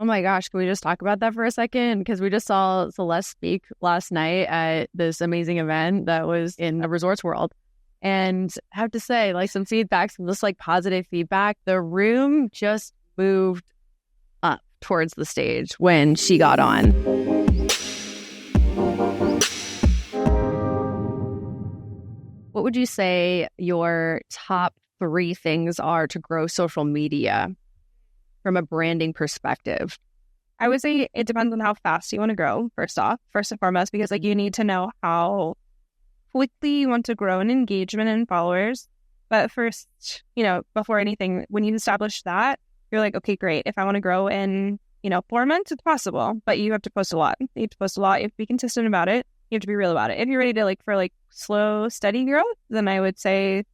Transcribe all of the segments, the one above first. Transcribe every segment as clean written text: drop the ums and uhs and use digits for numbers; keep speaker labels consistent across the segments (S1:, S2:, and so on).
S1: my gosh, can we just talk about that for a second? Because we just saw Celeste speak last night at this amazing event that was in a Resorts World. And I have to say, like, some feedback, some just like positive feedback. The room just moved up towards the stage when she got on. What would you say your top 3 things are to grow social media from a branding perspective?
S2: I would say it depends on how fast you want to grow, first and foremost, because like you need to know how quickly you want to grow in engagement and followers. But first, before anything, when you establish that, you're like, okay, great. If I want to grow in, 4 months, it's possible, but you have to post a lot. You have to post a lot. You have to be consistent about it. You have to be real about it. If you're ready to for slow, steady growth, then I would say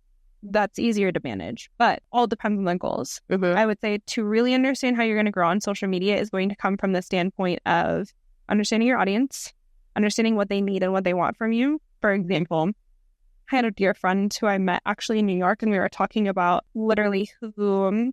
S2: that's easier to manage, but all depends on the goals.
S1: Mm-hmm.
S2: I would say to really understand how you're going to grow on social media is going to come from the standpoint of understanding your audience, understanding what they need and what they want from you. For example, I had a dear friend who I met actually in New York, and we were talking about literally who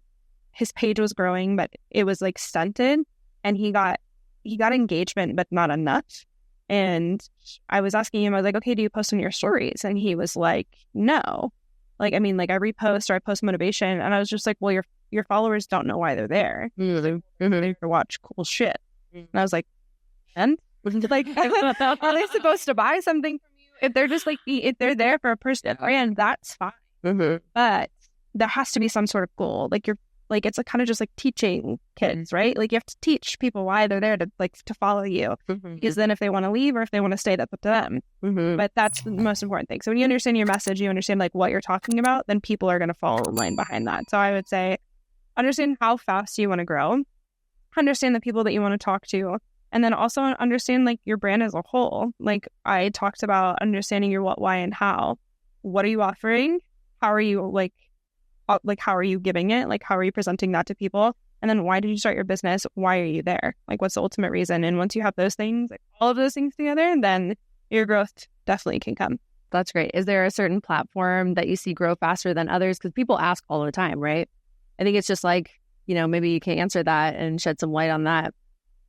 S2: his page was growing, but it was stunted, and he got engagement, but not enough. And I was asking him, I was like, okay, do you post on your stories? And he was like, no. I repost or I post motivation. And I was just like, well, your followers don't know why they're there.
S1: Mm-hmm.
S2: They watch cool shit. And I was like, and? Are they supposed to buy something from you? If they're just if they're there for a personal brand, that's fine.
S1: Mm-hmm.
S2: But there has to be some sort of goal. It's kind of just teaching kids, right? You have to teach people why they're there to follow you.
S1: Mm-hmm.
S2: Because then if they want to leave or if they want to stay, that's up to them.
S1: Mm-hmm.
S2: But that's the most important thing. So when you understand your message, you understand what you're talking about, then people are going to follow in line behind that. So I would say understand how fast you want to grow, understand the people that you want to talk to, and then also understand your brand as a whole. I talked about understanding your what, why, and how. What are you offering? How are you how are you giving it? How are you presenting that to people? And then why did you start your business? Why are you there? What's the ultimate reason? And once you have those things, all of those things together, then your growth definitely can come.
S1: That's great. Is there a certain platform that you see grow faster than others? Because people ask all the time, right? I think it's just maybe you can answer that and shed some light on that.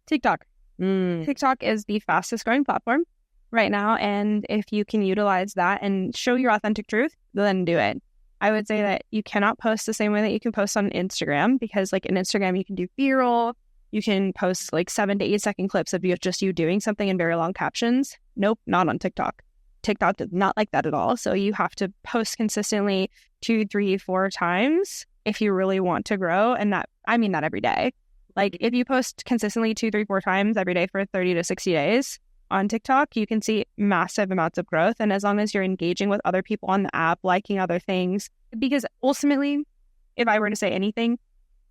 S2: TikTok. TikTok is the fastest growing platform right now. And if you can utilize that and show your authentic truth, then do it. I would say that you cannot post the same way that you can post on Instagram, because in Instagram, you can do B-roll. You can post 7 to 8 second clips of you doing something in very long captions. Nope, not on TikTok. TikTok does not like that at all. So you have to post consistently 2, 3, 4 times if you really want to grow. And I mean that every day. If you post consistently 2, 3, 4 times every day for 30 to 60 days on TikTok, you can see massive amounts of growth. And as long as you're engaging with other people on the app, liking other things, because ultimately, if I were to say anything,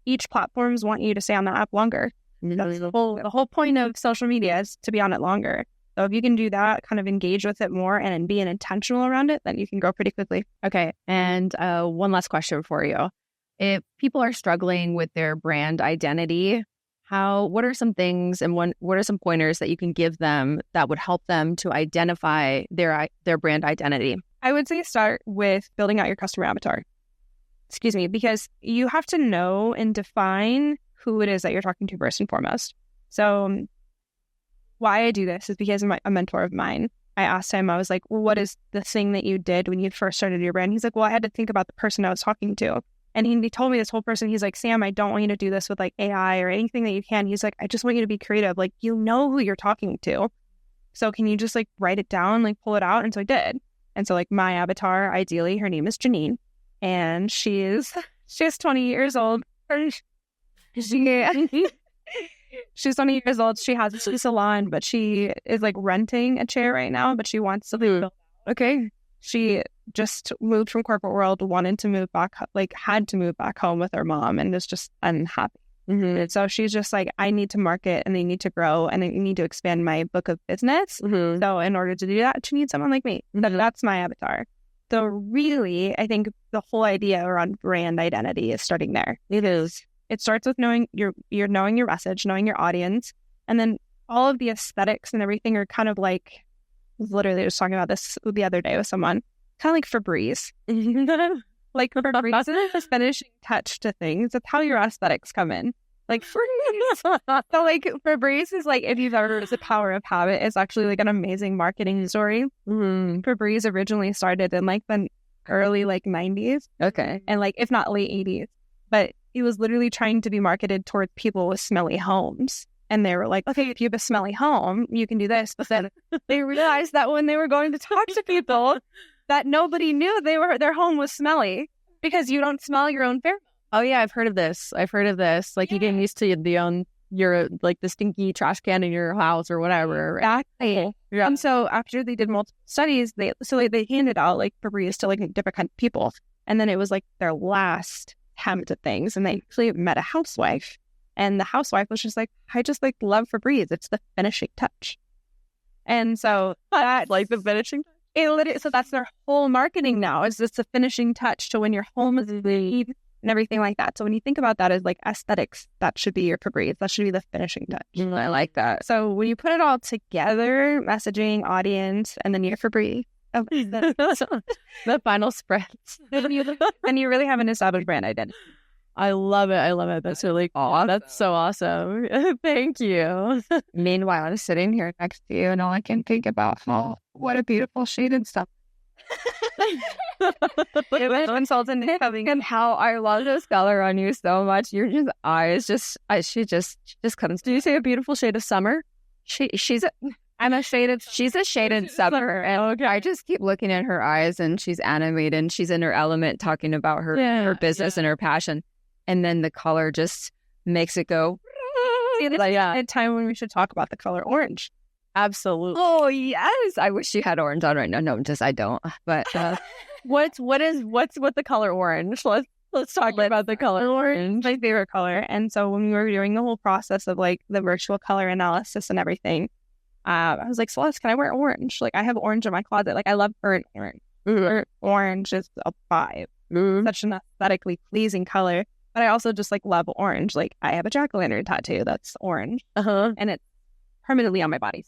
S2: each platforms want you to stay on the app longer. That's the whole point of social media is to be on it longer. So if you can do that, kind of engage with it more and be intentional around it, then you can grow pretty quickly.
S1: Okay. And one last question for you. If people are struggling with their brand identity, what are some things and what are some pointers that you can give them that would help them to identify their brand identity?
S2: I would say start with building out your customer avatar. Because you have to know and define who it is that you're talking to first and foremost. So why I do this is because a mentor of mine, I asked him, I was like, well, what is the thing that you did when you first started your brand? He's like, well, I had to think about the person I was talking to. And he told me this whole person, he's like, Sam, I don't want you to do this with AI or anything that you can. He's like, I just want you to be creative. You know who you're talking to. So can you just write it down, pull it out? And so I did. And so my avatar, ideally, her name is Janine. And she's 20 years old. She's 20 years old. She has a salon, but she is renting a chair right now, but she wants to build. Okay. She just moved from corporate world, wanted to move back, had to move back home with her mom, and is just unhappy.
S1: Mm-hmm.
S2: And so she's just I need to market and I need to grow and I need to expand my book of business.
S1: Mm-hmm.
S2: So in order to do that, she needs someone like me.
S1: Mm-hmm.
S2: That's my avatar. So really, I think the whole idea around brand identity is starting there.
S1: It is.
S2: It starts with knowing your message, knowing your audience, and then all of the aesthetics and everything are kind of literally just talking about this the other day with someone, kind of like Febreze. Febreze is the finishing touch to things. That's how your aesthetics come in. Like Febreze. So like Febreze is like, if you've ever heard of The Power of Habit, it's actually like an amazing marketing story. Febreze originally started in like the early like 90s.
S1: Okay.
S2: And like, if not late 80s. But it was literally trying to be marketed toward people with smelly homes. And they were like, okay, if you have a smelly home, you can do this. But then they realized that when they were going to talk to people, that nobody knew their home was smelly because you don't smell your own pheromones.
S1: Oh yeah, I've heard of this. Like you getting used to your like the stinky trash can in your house or whatever.
S2: Exactly. Yeah. And so after they did multiple studies, they handed out like Febreze to like different kind of people. And then it was like their last attempt at things. And they actually met a housewife. And the housewife was just like, I just like love Febreze. It's the finishing touch. And so that's
S1: like the finishing touch.
S2: So that's their whole marketing now. Is it's a finishing touch to when your home is clean and everything like that. So when you think about that as like aesthetics, that should be your Febreze. That should be the finishing touch.
S1: I like that.
S2: So when you put it all together, messaging, audience, and then your Febreze,
S1: the final spread,
S2: then you really have an established brand identity.
S1: I love it. That's really awesome. That's so awesome. Thank you.
S3: Meanwhile, I'm sitting here next to you, and all I can think about, what a beautiful shade and stuff.
S1: And how I love this color on you so much. Your just eyes, she just comes. Do you say a beautiful shade of summer?
S3: She's a shaded summer, and okay. I just keep looking at her eyes, and she's animated, and she's in her element, talking about her business and her passion. And then the color just makes it go.
S2: See, this is a time when we should talk about the color orange.
S1: Absolutely.
S3: Oh yes, I wish she had orange on right now. No, just I don't. But
S1: what's with the color orange? Let's talk about the color orange.
S2: My favorite color. And so when we were doing the whole process of like the virtual color analysis and everything, I was like, Celeste, can I wear orange? Like I have orange in my closet. Like I love burnt orange. Burnt orange is a vibe. Such an aesthetically pleasing color. But I also just like love orange. Like I have a jack-o'-lantern tattoo that's orange. And it's permanently on my body.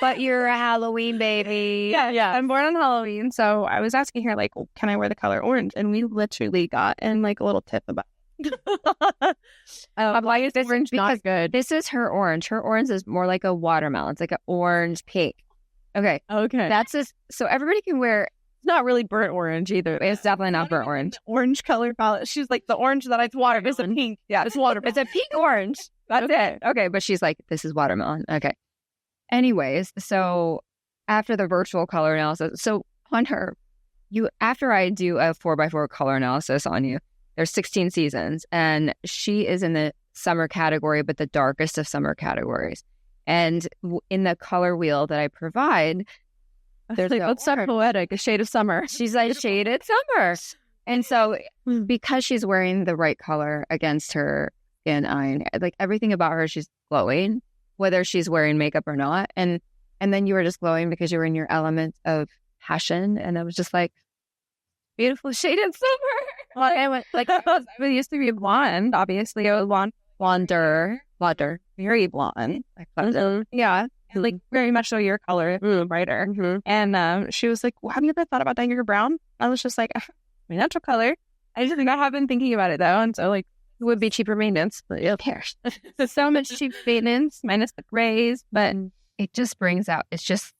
S3: But you're a Halloween baby.
S2: Yeah. I'm born on Halloween. So I was asking her like, can I wear the color orange? And we literally got in like a little tip about it.
S3: Why is this orange not good? This is her orange. Her orange is more like a watermelon. It's like an orange pink. Okay. That's just so everybody can wear.
S1: It's not really burnt orange either.
S3: It's definitely not burnt orange.
S2: Orange color palette. She's like, the orange that it's water. It's a pink.
S1: Yeah, it's water.
S3: It's a pink orange. That's it. Okay, but she's like, this is watermelon. Okay. Anyways, so after the virtual color analysis, so on her, after I do a 4x4 color analysis on you, there's 16 seasons, and she is in the summer category, but the darkest of summer categories. And in the color wheel that I provide,
S1: there's like, that's so poetic, a shade of summer.
S3: She's like shaded summer. And so because she's wearing the right color against her skin eye, like everything about her, she's glowing, whether she's wearing makeup or not. And then you were just glowing because you were in your element of passion. And I was just like, beautiful shaded summer.
S2: Well, I went like, I used to be blonde. Obviously, I was blonder, very blonde. Yeah. Like very much so your color, brighter. And she was like, well, have you ever thought about dyeing your brown? I was just like, my natural color. I just think I have been thinking about it though. And so like, it would be cheaper maintenance, but who cares? So much cheap maintenance minus the grays, but
S3: it just brings out, it's just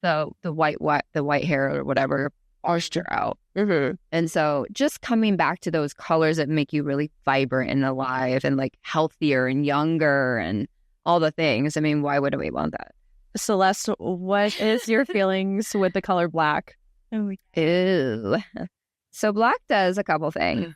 S3: the white hair or whatever moisture out. And so just coming back to those colors that make you really vibrant and alive and like healthier and younger and all the things. I mean, why wouldn't we want that?
S1: Celeste, what is your feelings with the color black?
S3: Ew. So black does a couple things.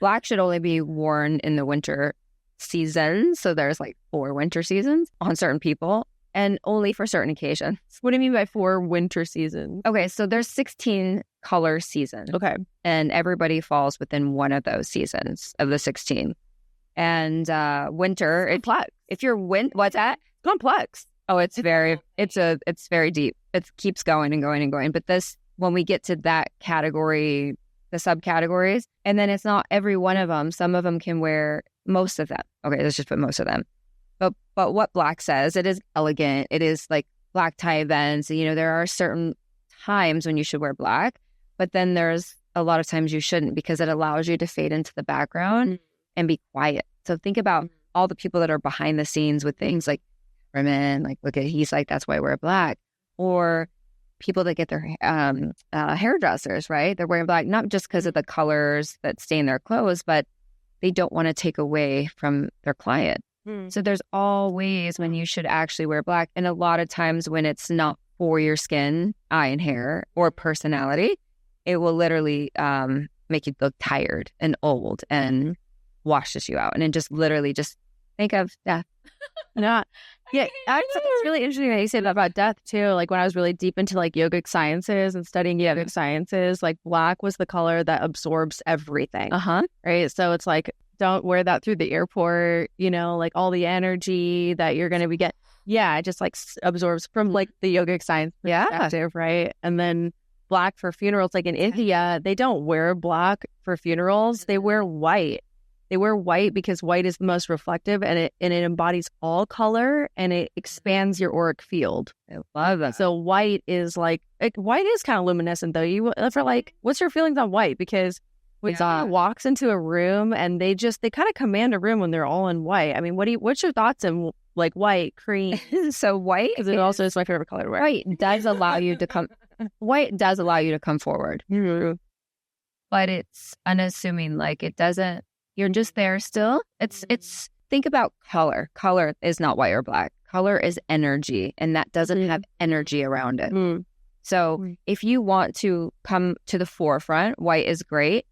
S3: Black should only be worn in the winter season. So there's like 4 winter seasons on certain people and only for certain occasions.
S1: What do you mean by 4 winter seasons?
S3: Okay, so there's 16 color seasons.
S1: Okay.
S3: And everybody falls within one of those seasons of the 16. And winter, if you're what's that?
S1: Complex.
S3: Oh, it's very deep. It keeps going and going and going. But when we get to that category, the subcategories, and then it's not every one of them. Some of them can wear most of them. Okay, let's just put most of them. But what black says, it is elegant. It is like black tie events. You know, there are certain times when you should wear black, but then there's a lot of times you shouldn't because it allows you to fade into the background and be quiet. So think about all the people that are behind the scenes with things like women, like, look at, he's like, that's why I wear black. Or people that get their hairdressers, right? They're wearing black, not just because of the colors that stain their clothes, but they don't want to take away from their client. So there's all ways when you should actually wear black. And a lot of times when it's not for your skin, eye and hair, or personality, it will literally make you look tired and old and washes you out. And then just literally just think of death.
S1: Yeah. It's really interesting that you say that about death too. Like when I was really deep into like yogic sciences and studying yogic sciences, like black was the color that absorbs everything. Right. So it's like, don't wear that through the airport, you know, like all the energy that you're going to be getting. Yeah. It just like absorbs from like the yogic science perspective. Right. And then black for funerals, like in India, they don't wear black for funerals. They wear white. They wear white because white is the most reflective, and it embodies all color, and it expands your auric field.
S3: I love that.
S1: So white is like white is kind of luminescent though. You for like, what's your feelings on white? Because when someone walks into a room and they kind of command a room when they're all in white. I mean, what's your thoughts on like white, cream?
S3: So white,
S1: because it also is my favorite color to wear.
S3: White does allow you to come. White does allow you to come forward, but it's unassuming. Like it doesn't. You're just there still. It's think about color. Color is not white or black. Color is energy, and that doesn't have energy around it. So if you want to come to the forefront, white is great,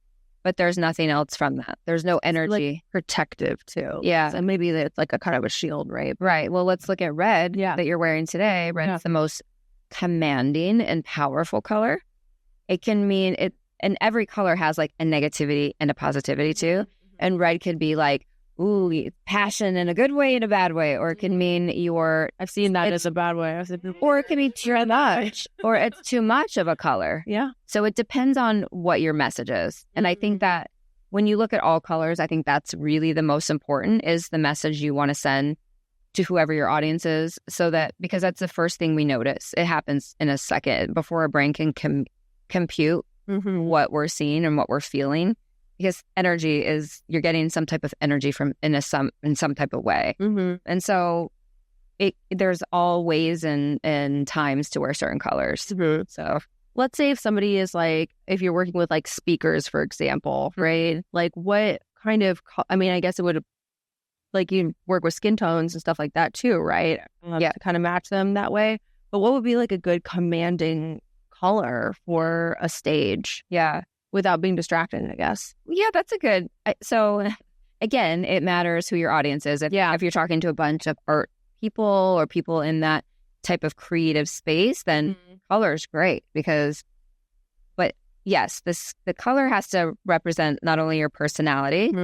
S3: but there's nothing else from that. There's no energy.
S1: Like protective too.
S3: Yeah.
S1: And maybe it's like a kind of a shield, right?
S3: Right. Well, let's look at red that you're wearing today. Red's the most commanding and powerful color. It can mean it, and every color has like a negativity and a positivity too. And red could be like, ooh, passion in a good way and a bad way. Or it can mean
S1: I've seen that as a bad way.
S3: Or it can be too much. Or it's too much of a color.
S1: Yeah.
S3: So it depends on what your message is. And I think that when you look at all colors, I think that's really the most important is the message you want to send to whoever your audience is. So that, because that's the first thing we notice. It happens in a second before our brain can compute what we're seeing and what we're feeling. Because energy is, you're getting some type of energy from in some type of way. And so there's all ways and times to wear certain colors. So
S1: let's say if somebody is like, if you're working with like speakers, for example, right? Like what kind of, I mean, I guess it would, like you work with skin tones and stuff like that too, right? To kind of match them that way. But what would be like a good commanding color for a stage?
S3: Yeah.
S1: Without being distracted, I guess.
S3: Yeah, that's a good. So again, it matters who your audience is. If you're talking to a bunch of art people or people in that type of creative space, then color is great but yes, the color has to represent not only your personality,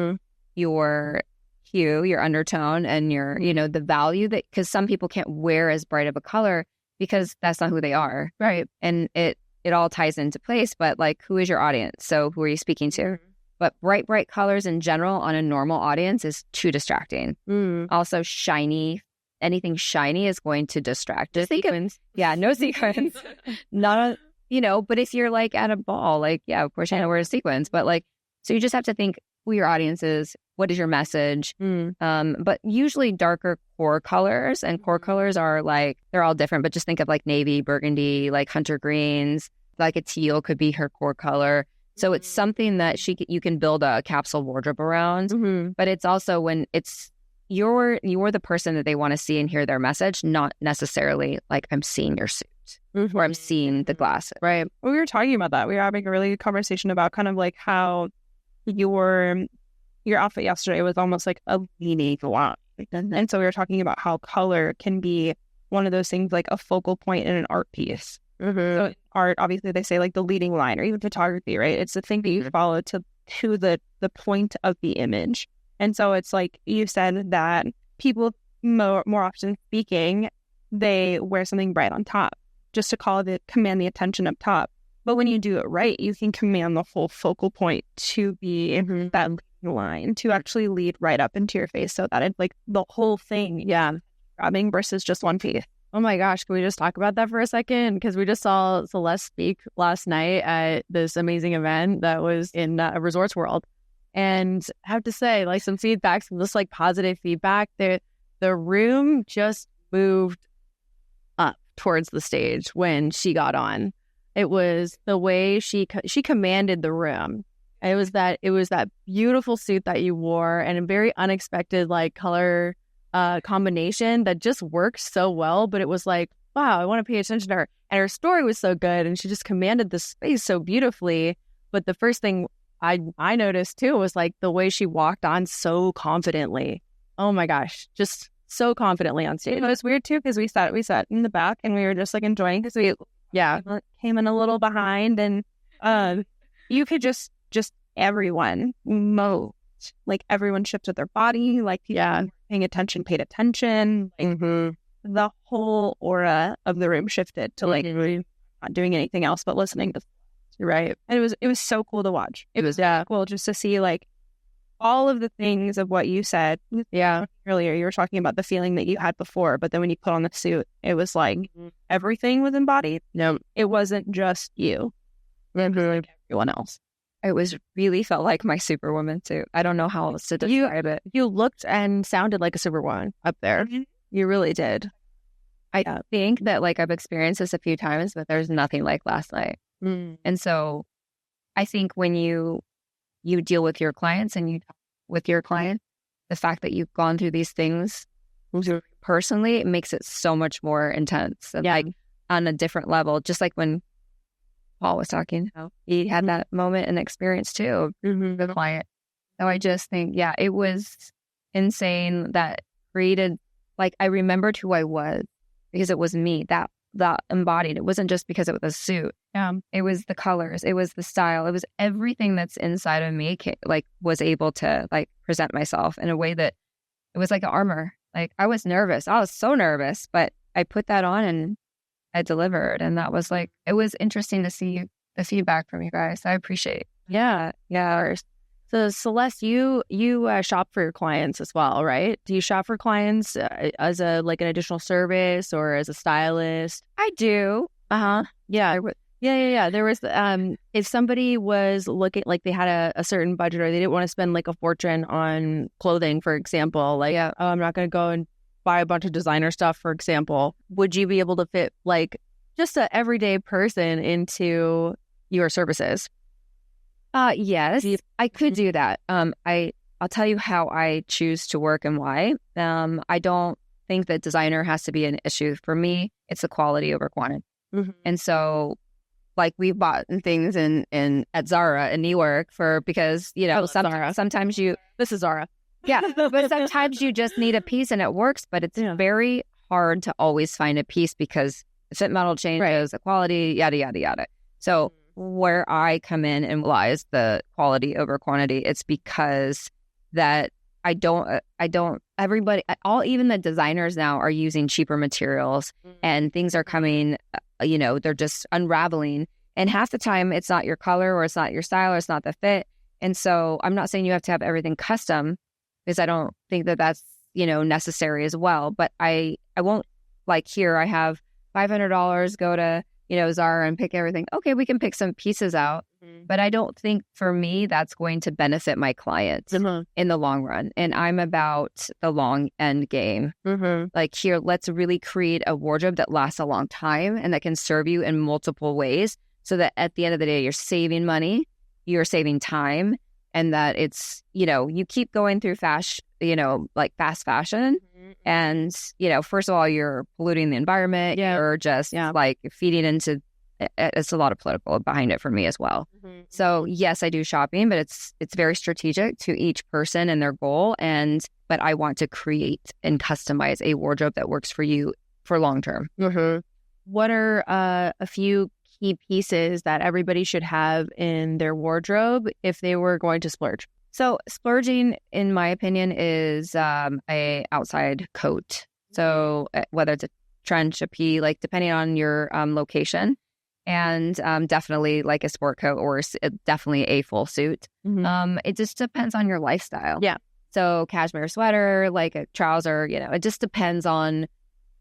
S3: your hue, your undertone, and your, the value that, because some people can't wear as bright of a color because that's not who they are.
S1: Right.
S3: And it all ties into place, but like, who is your audience? So who are you speaking to? But bright colors in general on a normal audience is too distracting. Also anything shiny is going to distract.
S1: No sequins.
S3: No sequins. Not but if you're like at a ball, like, of course I know wear sequins, but like, so you just have to think who your audience is, what is your message? But usually darker core colors, and core colors are like, they're all different, but just think of like navy, burgundy, like hunter greens, like a teal could be her core color. So it's something that you can build a capsule wardrobe around, but it's also when it's you're the person that they want to see and hear their message, not necessarily like I'm seeing your suit or I'm seeing the glasses.
S2: Right. Well, we were talking about that. We were having a really good conversation about kind of like how your outfit yesterday was almost like a leaning line. And so we were talking about how color can be one of those things, like a focal point in an art piece. So art, obviously they say like the leading line, or even photography, right? It's the thing that you follow to the point of the image. And so it's like you said that people more often speaking, they wear something bright on top just to command the attention up top. But when you do it right, you can command the whole focal point to be that leading line, to actually lead right up into your face, so that it's like the whole thing, grabbing versus just one piece.
S1: Oh my gosh, can we just talk about that for a second? Because we just saw Celeste speak last night at this amazing event that was in Resorts World. And I have to say, like, some feedback, some just like positive feedback. The room just moved up towards the stage when she got on. It was the way she commanded the room. It was that beautiful suit that you wore and a very unexpected like color combination that just worked so well. But it was like, wow, I want to pay attention to her. And her story was so good, and she just commanded the space so beautifully. But the first thing I noticed too was like the way she walked on so confidently. Oh my gosh, just so confidently on stage.
S2: It was weird too because we sat in the back and we were just like enjoying because we came in a little behind, and you could just everyone moved, like everyone shifted their body, like people paying attention paid attention, like the whole aura of the room shifted to like not doing anything else but listening to.
S1: Right.
S2: And it was so cool to watch. It was cool just to see like all of the things of what you said.
S1: Yeah.
S2: Earlier, you were talking about the feeling that you had before, but then when you put on the suit, it was like everything was embodied.
S1: No,
S2: it wasn't just you. It was like everyone else.
S3: It really felt like my Superwoman suit. I don't know how else to describe it.
S1: You looked and sounded like a Superwoman up there. You really did.
S3: I think that like I've experienced this a few times, but there's nothing like last night. And so I think when you deal with your clients and you talk with your client, the fact that you've gone through these things personally, it makes it so much more intense and like on a different level. Just like when Paul was talking, he had that moment and experience too, the client. So I just think, it was insane that created, like I remembered who I was because it was me that embodied. It wasn't just because it was a suit. It was the colors. It was the style. It was everything that's inside of me, like was able to like present myself in a way that it was like an armor. Like I was nervous. I was so nervous, but I put that on and I delivered. And that was like, it was interesting to see the feedback from you guys. I appreciate it.
S1: Yeah. So Celeste, you shop for your clients as well, right? Do you shop for clients as a like an additional service or as a stylist?
S3: I do.
S1: Yeah. There was if somebody was looking like they had a certain budget or they didn't want to spend like a fortune on clothing, for example, like I'm not going to go and buy a bunch of designer stuff, for example. Would you be able to fit like just an everyday person into your services?
S3: Yes, I could do that. I'll tell you how I choose to work and why. I don't think that designer has to be an issue. For me, it's the quality over quantity. And so like we've bought things at Zara in New York because, sometimes
S1: this is Zara.
S3: Yeah, but sometimes you just need a piece and it works, but it's very hard to always find a piece because the fit model changes, the quality, yada, yada, yada. So where I come in and lies the quality over quantity, it's because that everybody, even the designers now are using cheaper materials and things are coming, they're just unraveling. And half the time it's not your color or it's not your style or it's not the fit. And so I'm not saying you have to have everything custom because I don't think that that's, necessary as well. But I won't like here I have $500 go to, Zara and pick everything. Okay, we can pick some pieces out. But I don't think for me that's going to benefit my clients in the long run. And I'm about the long end game. Like here, let's really create a wardrobe that lasts a long time and that can serve you in multiple ways so that at the end of the day, you're saving money, you're saving time, and that it's, you keep going through fast fashion. And, first of all, you're polluting the environment. You're just like feeding into, it's a lot of political behind it for me as well. So yes, I do shopping, but it's very strategic to each person and their goal. But I want to create and customize a wardrobe that works for you for long term.
S1: What are a few key pieces that everybody should have in their wardrobe if they were going to splurge?
S3: So splurging, in my opinion, is a outside coat. So whether it's a trench, a pea, like depending on your location, and definitely like a sport coat or definitely a full suit. It just depends on your lifestyle.
S1: Yeah.
S3: So cashmere sweater, like a trouser, it just depends on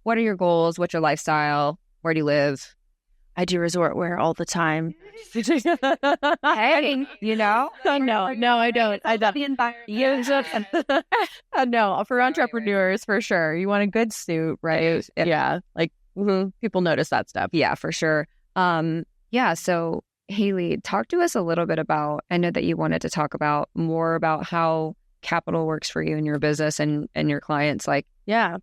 S3: what are your goals, what's your lifestyle, where do you live.
S1: I do resort wear all the time.
S3: Hey, you know?
S1: No, I don't. I don't.
S2: The environment.
S1: Use it. No, for entrepreneurs, for sure. You want a good suit, right? Yeah. Like, people notice that stuff.
S3: Yeah, for sure. Yeah. So Haley, talk to us a little bit about, I know that you wanted to talk about more about how capital works for you in your business and your clients. Like,
S1: Yeah.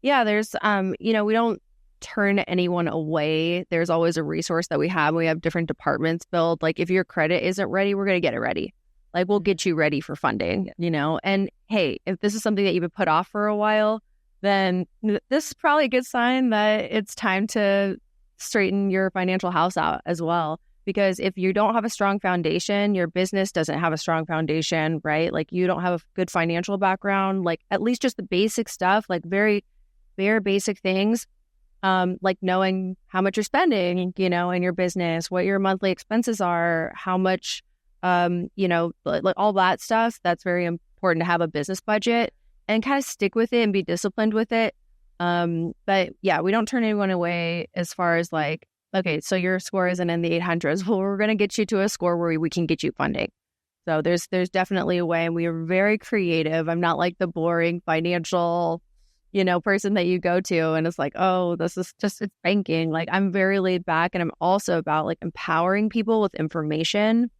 S1: There's, we don't turn anyone away. There's always a resource that we have. We have different departments built. Like if your credit isn't ready, we're going to get it ready. Like we'll get you ready for funding, and hey, if this is something that you've been put off for a while, then this is probably a good sign that it's time to straighten your financial house out as well. Because if you don't have a strong foundation, your business doesn't have a strong foundation, right? Like you don't have a good financial background, like at least just the basic stuff, like very bare basic things. Like knowing how much you're spending, in your business, what your monthly expenses are, how much, like all that stuff. That's very important to have a business budget and kind of stick with it and be disciplined with it. But yeah, we don't turn anyone away as far as like, okay, so your score isn't in the 800s. Well, we're going to get you to a score where we can get you funding. So there's definitely a way, and we are very creative. I'm not like the boring financial person that you go to and it's like, oh, this is just, it's banking. Like I'm very laid back, and I'm also about like empowering people with information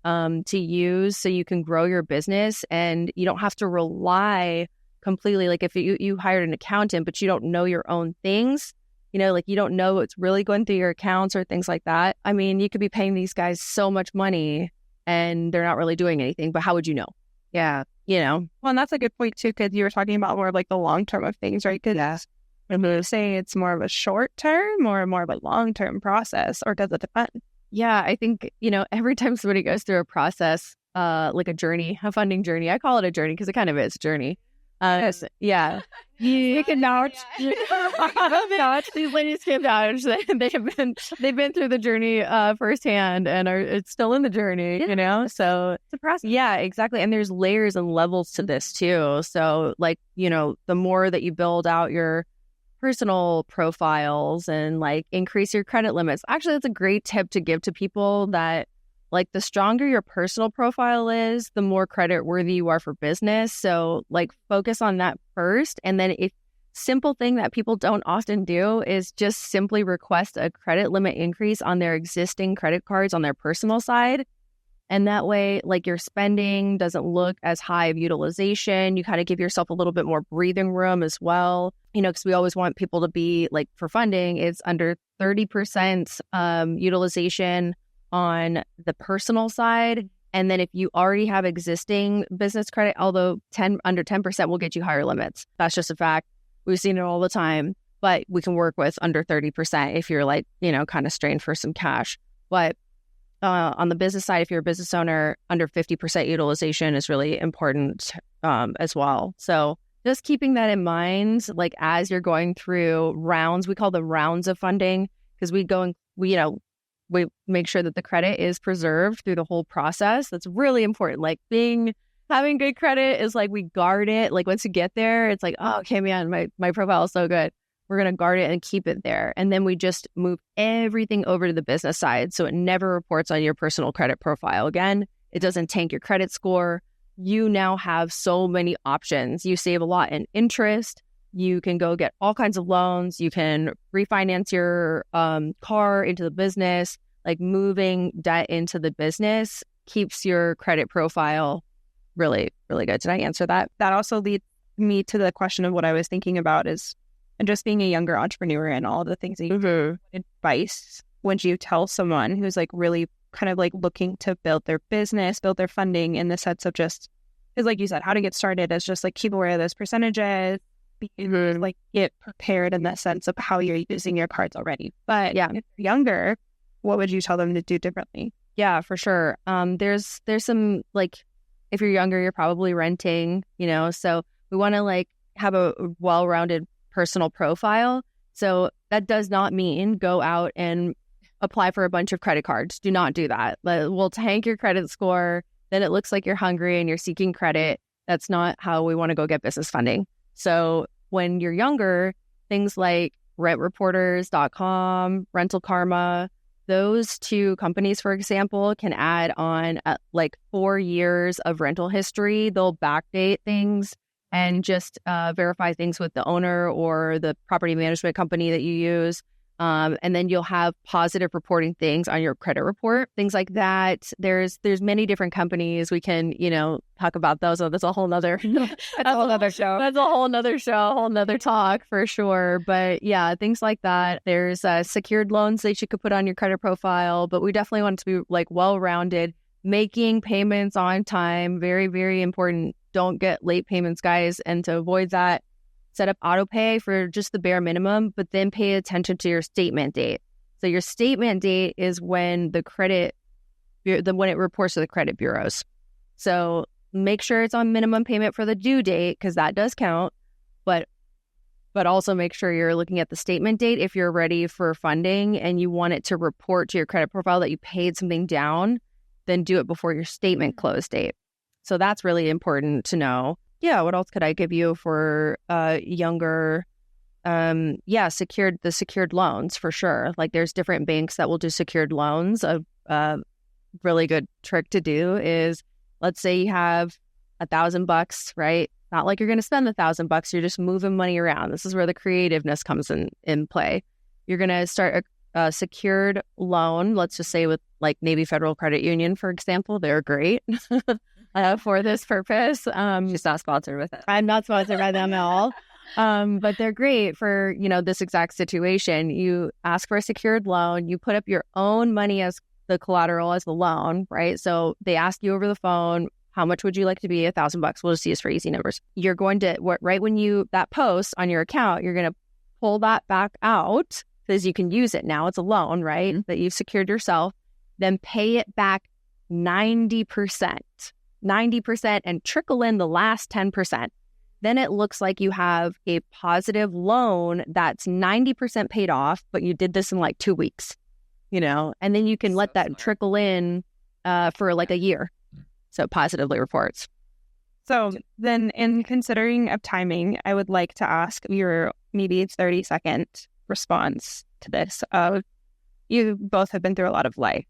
S1: to use so you can grow your business and you don't have to rely completely. Like if you hired an accountant, but you don't know your own things, like you don't know what's really going through your accounts or things like that. I mean, you could be paying these guys so much money and they're not really doing anything, but how would you know?
S3: yeah,
S2: Well, and that's a good point too, because you were talking about more of like the long term of things, right? Because I'm going to say it's more of a short term or more of a long term process, or does it depend?
S1: Yeah, I think, every time somebody goes through a process, like a journey, a funding journey, I call it a journey because it kind of is a journey. Yeah. You can vouch. These ladies can vouch. They've been through the journey firsthand and it's still in the journey, So
S2: It's a process.
S1: yeah, exactly. And there's layers and levels to this too. So like, the more that you build out your personal profiles and like increase your credit limits. Actually, that's a great tip to give to people, that like the stronger your personal profile is, the more credit worthy you are for business. So like focus on that first. And then simple thing that people don't often do is just simply request a credit limit increase on their existing credit cards on their personal side. And that way, like your spending doesn't look as high of utilization. You kind of give yourself a little bit more breathing room as well, because we always want people to be like, for funding, it's under 30% utilization on the personal side. And then if you already have existing business credit, although under 10% will get you higher limits. That's just a fact. We've seen it all the time, but we can work with under 30% if you're like, kind of strained for some cash. But on the business side, if you're a business owner, under 50% utilization is really important as well. So just keeping that in mind, like as you're going through rounds, we call them rounds of funding, because we make sure that the credit is preserved through the whole process. That's really important. Like having good credit is like, we guard it. Like once you get there, it's like, oh, okay, man, my profile is so good. We're going to guard it and keep it there. And then we just move everything over to the business side. So it never reports on your personal credit profile. Again, it doesn't tank your credit score. You now have so many options. You save a lot in interest. You can go get all kinds of loans. You can refinance your car into the business. Like moving debt into the business keeps your credit profile really, really good. Did I answer that?
S2: That also leads me to the question of what I was thinking about is, and just being a younger entrepreneur and all the things that you advice when you tell someone who's like really kind of like looking to build their business, build their funding, in the sense of just, because like you said, how to get started is just like keep aware of those percentages, like get prepared in the sense of how you're using your cards already. But yeah, if you're younger, what would you tell them to do differently?
S1: Yeah, for sure. There's some, like, if you're younger, you're probably renting, so we want to like have a well-rounded personal profile. So that does not mean go out and apply for a bunch of credit cards. Do not do that. We'll tank your credit score. Then it looks like you're hungry and you're seeking credit. That's not how we want to go get business funding. So when you're younger, things like rentreporters.com, Rental Karma. Those two companies, for example, can add on like 4 years of rental history. They'll backdate things and just verify things with the owner or the property management company that you use. And then you'll have positive reporting things on your credit report, things like that. There's many different companies. We can, talk about those. Oh, that's a whole nother
S3: show. That's a whole nother show,
S1: a whole nother talk for sure. But yeah, things like that. There's secured loans that you could put on your credit profile, but we definitely want it to be like well-rounded, making payments on time. Very, very important. Don't get late payments, guys. And to avoid that, set up auto pay for just the bare minimum, but then pay attention to your statement date. So your statement date is when when it reports to the credit bureaus. So make sure it's on minimum payment for the due date, because that does count. But also make sure you're looking at the statement date if you're ready for funding and you want it to report to your credit profile that you paid something down, then do it before your statement close date. So that's really important to know. Yeah, what else could I give you for younger? Secured loans for sure. Like there's different banks that will do secured loans. A really good trick to do is, let's say you have $1,000, right? Not like you're going to spend $1,000. You're just moving money around. This is where the creativeness comes in play. You're going to start a secured loan. Let's just say with like Navy Federal Credit Union, for example. They're great. For this purpose.
S3: She's not sponsored with it.
S1: I'm not sponsored by them at all. But they're great for, this exact situation. You ask for a secured loan, you put up your own money as the collateral as the loan, right? So they ask you over the phone, how much would you like to be? $1,000. We'll just use for easy numbers. You're going to, right when that post on your account, you're going to pull that back out because you can use it now. It's a loan, right? Mm-hmm. That you've secured yourself. Then pay it back 90%. 90% and trickle in the last 10%. Then it looks like you have a positive loan that's 90% paid off, but you did this in like 2 weeks, and then you can let that trickle in for like a year. So it positively reports.
S2: So then in considering of timing, I would like to ask your maybe 30-second response to this. You both have been through a lot of life.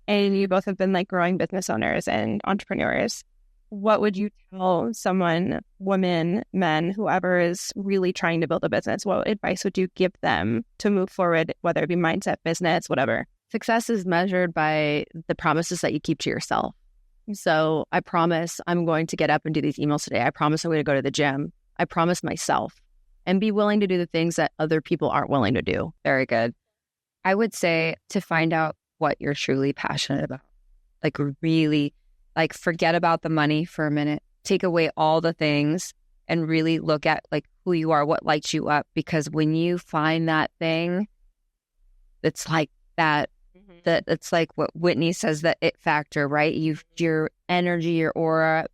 S2: And you both have been like growing business owners and entrepreneurs. What would you tell someone, women, men, whoever is really trying to build a business? What advice would you give them to move forward, whether it be mindset, business, whatever?
S1: Success is measured by the promises that you keep to yourself. So I promise I'm going to get up and do these emails today. I promise I'm going to go to the gym. I promise myself, and be willing to do the things that other people aren't willing to do.
S3: Very good. I would say to find out what you're truly passionate about. Like really, like forget about the money for a minute. Take away all the things and really look at like who you are, what lights you up. Because when you find that thing, it's like that, it's like what Whitney says, the it factor, right? Your energy, your aura,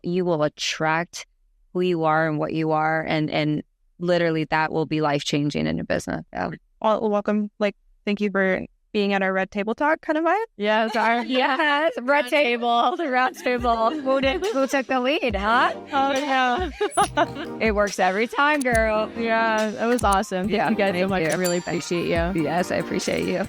S3: you will attract who you are and what you are. And literally that will be life-changing in your business. Yeah.
S2: Well, welcome. Thank you for being at our Red Table Talk kind of vibe.
S1: Yes, Red Table. The Red Table.
S3: Who took the lead, huh?
S1: Oh, yeah.
S3: It works every time, girl.
S1: Yeah, it was awesome.
S3: Yeah,
S1: thank you guys so much. I really appreciate you.
S3: Yes, I appreciate you.